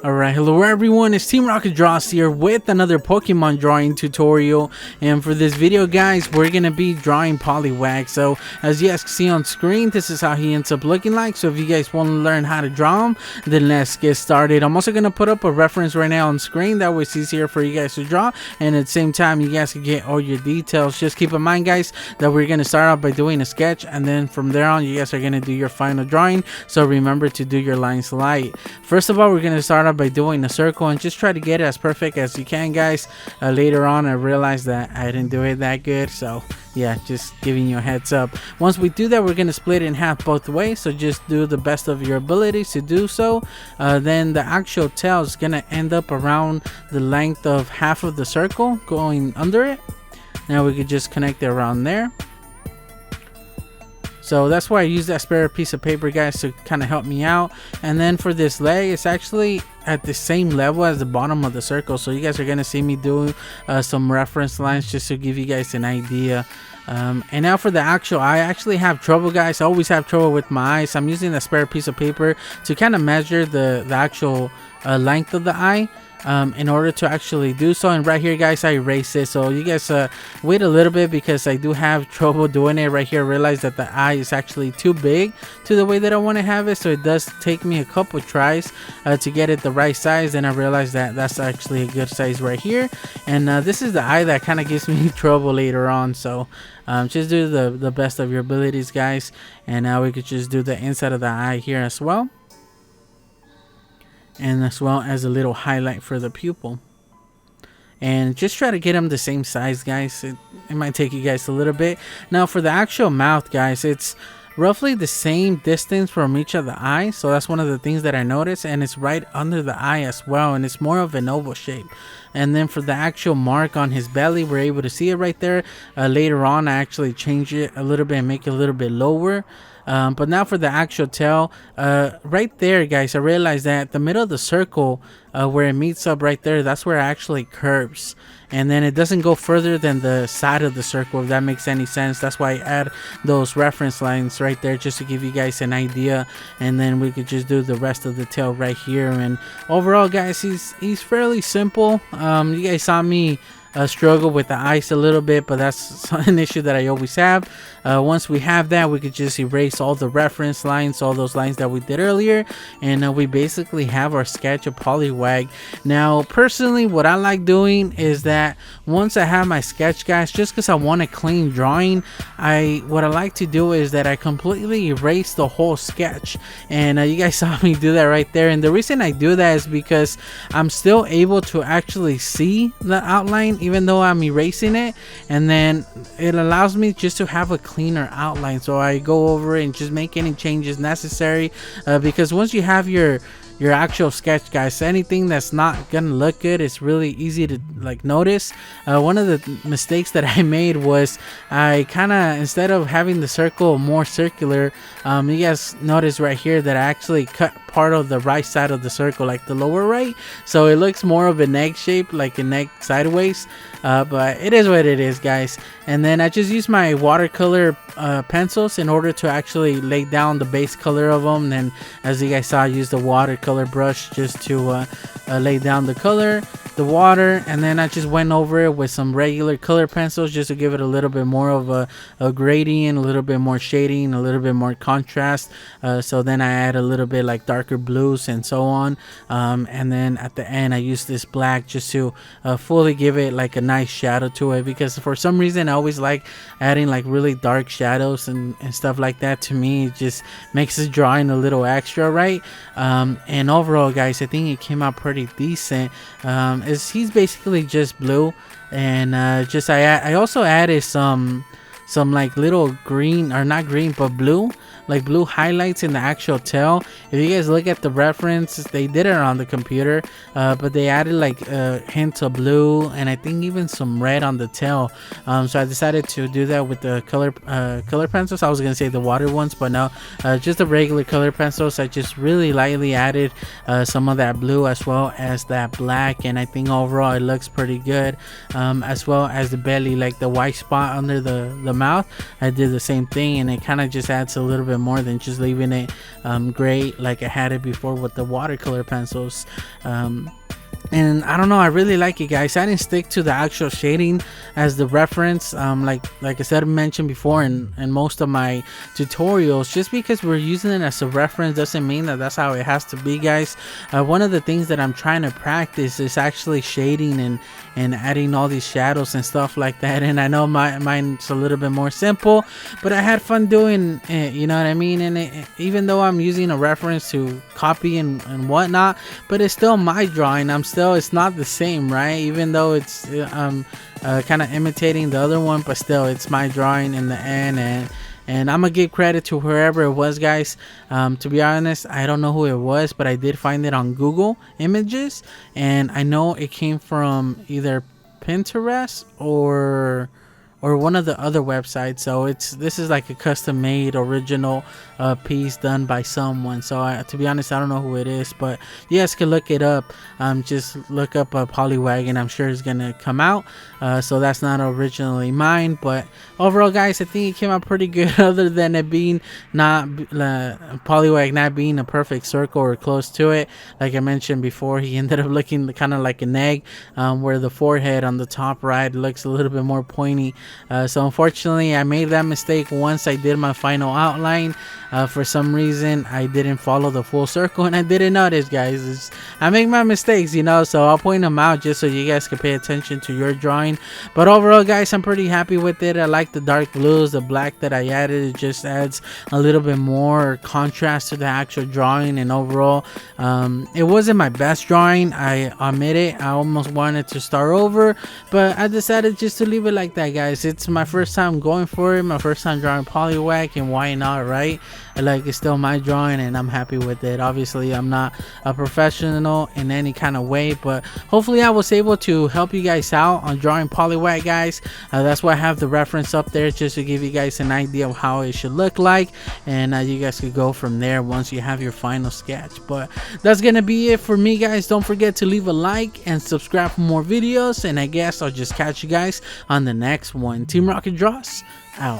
Alright, hello everyone, it's Team Rocket Draws here with another Pokemon drawing tutorial. And for this video guys, we're gonna be drawing Poliwag. So as you guys can see on screen, this is how he ends up looking like. So if you guys want to learn how to draw him, then let's get started. I'm also gonna put up a reference right now on screen, that way it's easier for you guys to draw, and at the same time you guys can get all your details. Just keep in mind guys that we're gonna start off by doing a sketch, and then from there on you guys are gonna do your final drawing. So remember to do your lines light. First of all, we're gonna start off by doing a circle and just try to get it as perfect as you can guys. Later on I realized that I didn't do it that good, so yeah, just giving you a heads up. Once we do that, we're gonna split it in half both ways, so just do the best of your abilities to do so. Then the actual tail is gonna end up around the length of half of the circle going under it. Now we could just connect it around there. So that's why I use that spare piece of paper guys to kind of help me out. And then for this leg, it's actually at the same level as the bottom of the circle, so you guys are gonna see me do some reference lines just to give you guys an idea. And now for the actual eye, I actually have trouble guys. I always have trouble with my eyes. I'm using a spare piece of paper to kind of measure the actual length of the eye. In order to actually do so, and right here guys I erase it, so you guys wait a little bit because I do have trouble doing it. Right here I realize that the eye is actually too big to the way that I want to have it, so it does take me a couple tries to get it the right size. And I realized that that's actually a good size right here, and this is the eye that kind of gives me trouble later on. So just do the best of your abilities guys. And now we could just do the inside of the eye here as well, and as well as a little highlight for the pupil, and just try to get them the same size guys. It might take you guys a little bit. Now for the actual mouth guys, it's roughly the same distance from each of the eyes, so that's one of the things that I noticed, and it's right under the eye as well, and it's more of an oval shape. And then for the actual mark on his belly, we're able to see it right there. Later on I actually change it a little bit and make it a little bit lower. But now for the actual tail, right there guys, I realized that the middle of the circle where it meets up right there, that's where it actually curves, and then it doesn't go further than the side of the circle, if that makes any sense. That's why I add those reference lines right there, just to give you guys an idea. And then we could just do the rest of the tail right here. And overall guys, he's fairly simple. You guys saw me struggle with the ice a little bit, but that's an issue that I always have. Once we have that, we could just erase all the reference lines, all those lines that we did earlier, and we basically have our sketch of Poliwag. Now personally, what I like doing is that once I have my sketch guys, just because I want a clean drawing, what I like to do is that I completely erase the whole sketch. And you guys saw me do that right there, and the reason I do that is because I'm still able to actually see the outline even though I'm erasing it, and then it allows me just to have a cleaner outline. So I go over it and just make any changes necessary, because once you have your actual sketch guys, anything that's not gonna look good, it's really easy to like notice. One of the mistakes that I made was I kind of, instead of having the circle more circular, you guys notice right here that I actually cut part of the right side of the circle, like the lower right, so it looks more of an egg shape, like an egg sideways. But it is what it is guys. And then I just use my watercolor pencils in order to actually lay down the base color of them. Then as you guys saw, I used the watercolor brush just to lay down the color, the water, and then I just went over it with some regular color pencils just to give it a little bit more of a gradient, a little bit more shading, a little bit more contrast. So then I add a little bit like darker blues and so on, and then at the end I use this black just to fully give it like a nice shadow to it, because for some reason I always like adding like really dark shadows and stuff like that. To me it just makes the drawing a little extra, right? And overall guys, I think it came out pretty decent. He's basically just blue, and I also added some like little green, or not green but blue, like blue highlights in the actual tail. If you guys look at the reference, they did it on the computer, but they added like hints of blue and I think even some red on the tail. So I decided to do that with the color pencils. I was gonna say the water ones, but no, just the regular color pencils. I just really lightly added some of that blue as well as that black, and I think overall it looks pretty good. As well as the belly, like the white spot under the mouth, I did the same thing, and it kind of just adds a little bit more than just leaving it gray like I had it before with the watercolor pencils. And I don't know, I really like it, guys. I didn't stick to the actual shading as the reference, like I said, mentioned before in most of my tutorials. Just because we're using it as a reference doesn't mean that that's how it has to be, guys. One of the things that I'm trying to practice is actually shading and adding all these shadows and stuff like that. And I know mine's a little bit more simple, but I had fun doing it, you know what I mean? And even though I'm using a reference to copy and whatnot, but it's still my drawing. It's not the same, right? Even though it's kind of imitating the other one, but still it's my drawing in the end. And I'm gonna give credit to whoever it was, guys. To be honest, I don't know who it was, but I did find it on Google Images, and I know it came from either Pinterest or one of the other websites. So this is like a custom made original piece done by someone. So to be honest, I don't know who it is, but you guys can look it up. Just look up a Poliwag and I'm sure it's gonna come out. So that's not originally mine, but overall, guys, I think it came out pretty good. Other than it being not Poliwag not being a perfect circle or close to it, like I mentioned before, he ended up looking kind of like an egg, where the forehead on the top right looks a little bit more pointy. So unfortunately, I made that mistake once I did my final outline. For some reason, I didn't follow the full circle, and I didn't notice, guys. I make my mistakes, you know, so I'll point them out just so you guys can pay attention to your drawing. But overall, guys, I'm pretty happy with it. I like the dark blues, the black that I added. It just adds a little bit more contrast to the actual drawing. And overall, it wasn't my best drawing, I admit it. I almost wanted to start over, but I decided just to leave it like that, guys. It's my first time going for it, my first time drawing Poliwag, and why not, right? Like, it's still my drawing and I'm happy with it. Obviously, I'm not a professional in any kind of way, but hopefully I was able to help you guys out on drawing Poliwag, guys. That's why I have the reference up there, just to give you guys an idea of how it should look like, and you guys could go from there once you have your final sketch. But that's gonna be it for me, guys. Don't forget to leave a like and subscribe for more videos, and I guess I'll just catch you guys on the next one. Team Rocket Draws out.